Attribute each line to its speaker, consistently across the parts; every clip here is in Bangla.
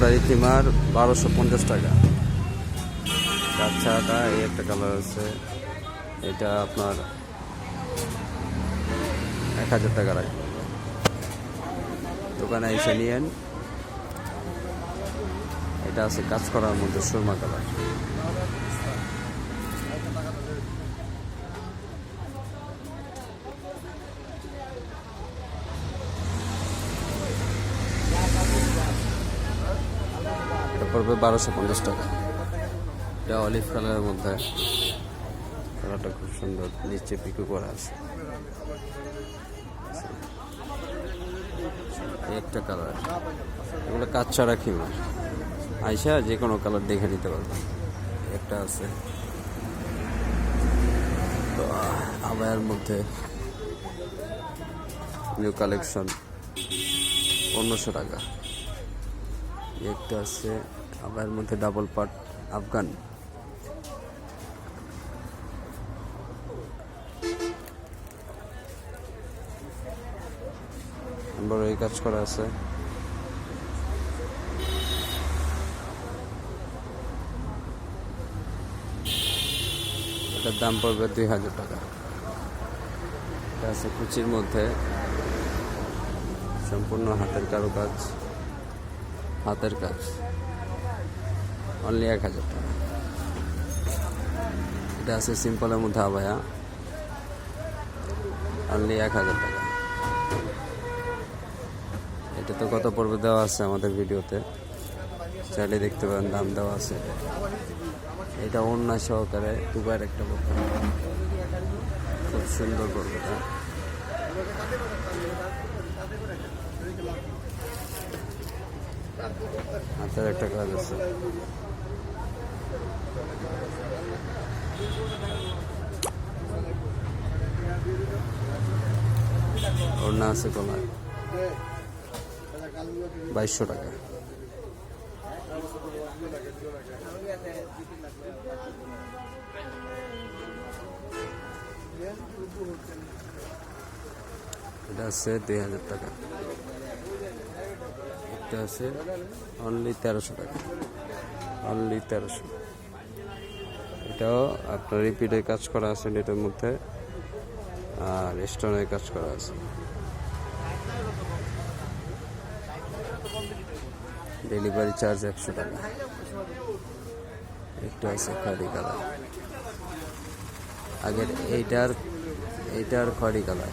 Speaker 1: জামদানি খিমার 1250 টাকা। কাচ্চাটা এই একটা কালার আছে, এটা আপনার 1000 টাকা রাখবে। দোকানে এসে নিয়েন। এটা আছে কাজ করার মধ্যে সুরমা কালার। এটা পড়বে 1250 টাকা। এটা অলিভ কালারের মধ্যে, কালারটা খুব সুন্দর, নিচে পিকো করা আছে। একটা কালার, এগুলো কাচ্চা খিমার। আইসা যে কোনো কালার দেখে নিতে পারবেন। একটা আছে তো আবায়ার মধ্যে নিউ কালেকশন 1500 টাকা। একটা আছে আবায়ার মধ্যে ডাবল পার্ট আফগান, বড় এই কাজ করা আছে। এটার দাম পড়বে 2000 টাকা। এটা আছে কুচির মধ্যে, সম্পূর্ণ হাতের কারুকাজ, হাতের কাজ, অনলি 1000 টাকা। এটা আছে সিম্পলের মধ্যে আবায়া, অনলি 1000 টাকা। এটা তো কত পর্বে দেওয়া আছে আমাদের ভিডিওতে, চাইলে দেখতে পারেন, দাম দেওয়া আছে। এটা ওড়না সহকারে দুবাইয়ের একটা বোরকা, খুব সুন্দর বোরকাটা। হাতের একটা কাজ আছে। ওড়না আছে কলার, 2200 টাকা। এটা আছে 2000 টাকা। এটা আছে অনলি 1300 টাকা, অনলি 1300। এটাও আপনার রিপিটের কাজ করা আছে এটার মধ্যে, আর স্টোনের কাজ করা আছে। ডেলিভারি চার্জ 100 টাকা। একটা আছে খয়েরি কালার, আগের এইটার খয়েরি কালার।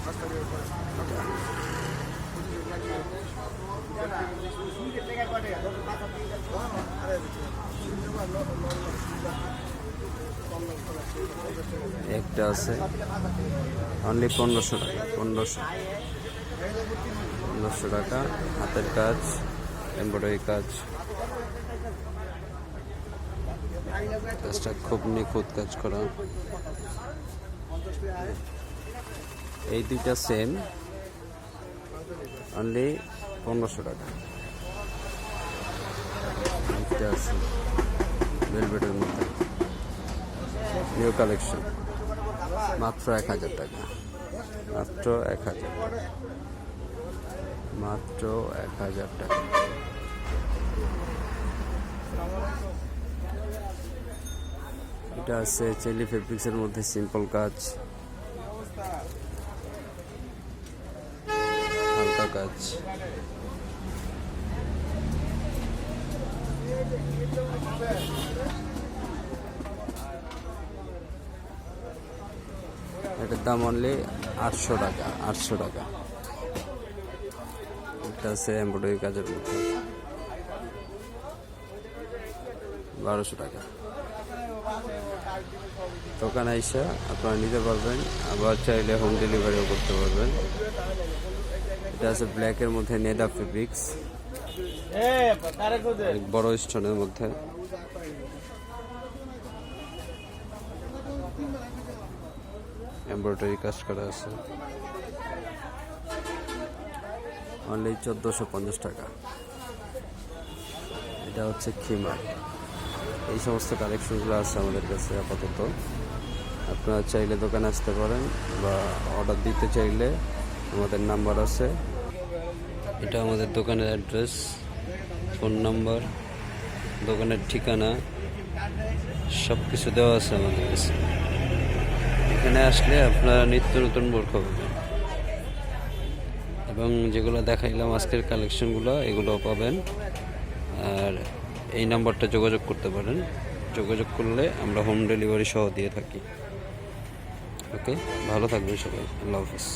Speaker 1: একটা আছে অনলি 1500 টাকা, 1500 টাকা। হাতের কাজ, এমব্রয়ডারি কাজ, কাজটা খুব নিখুঁত কাজ করা। এই দুইটা সেম, অনলি 1500 টাকা। একটা আছে ভেলভেটের মধ্যে, নিউ কালেকশন, মাত্র 1000 টাকা, মাত্র 1000, মাত্র 1000 টাকা। এটা আছে চেলি ফেব্রিক্সের মধ্যে সিম্পল কাজ, হালকা কাজ। এটার দাম অনলি 800 টাকা, 800 টাকা। এটা আছে এমব্রয়ডারি কাজের মধ্যে, 1200 টাকা। দোকানে এসে আপনারা নিতে পারবেন, আবার চাইলে হোম ডেলিভারিও করতে পারবেন। এটা আছে ব্ল্যাকের মধ্যে নেদা ফেব্রিক্স, বড় স্টোনের মধ্যে। এমব্রয়ডারি কাজ করা আছে, অনলি 1450 টাকা। এটা হচ্ছে খিমার। এই সমস্ত কালেকশনগুলো আছে আমাদের কাছে আপাতত। আপনারা চাইলে দোকানে আসতে পারেন, বা অর্ডার দিতে চাইলে আমাদের নাম্বার আছে। এটা আমাদের দোকানের অ্যাড্রেস, ফোন নাম্বার দোকানের ঠিকানা সব কিছু দেওয়া আছে আমাদের কাছে। এখানে আসলে আপনারা নিত্য নতুন বোরখা পাবেন এবং যেগুলো দেখাইলাম আজকের কালেকশনগুলো এগুলো পাবেন। আর এই নাম্বারটা যোগাযোগ করতে পারেন, যোগাযোগ করলে আমরা হোম ডেলিভারি সহ দিয়ে থাকি। ওকে, ভালো থাকবেন সবাই, আল্লাহ হাফিজ।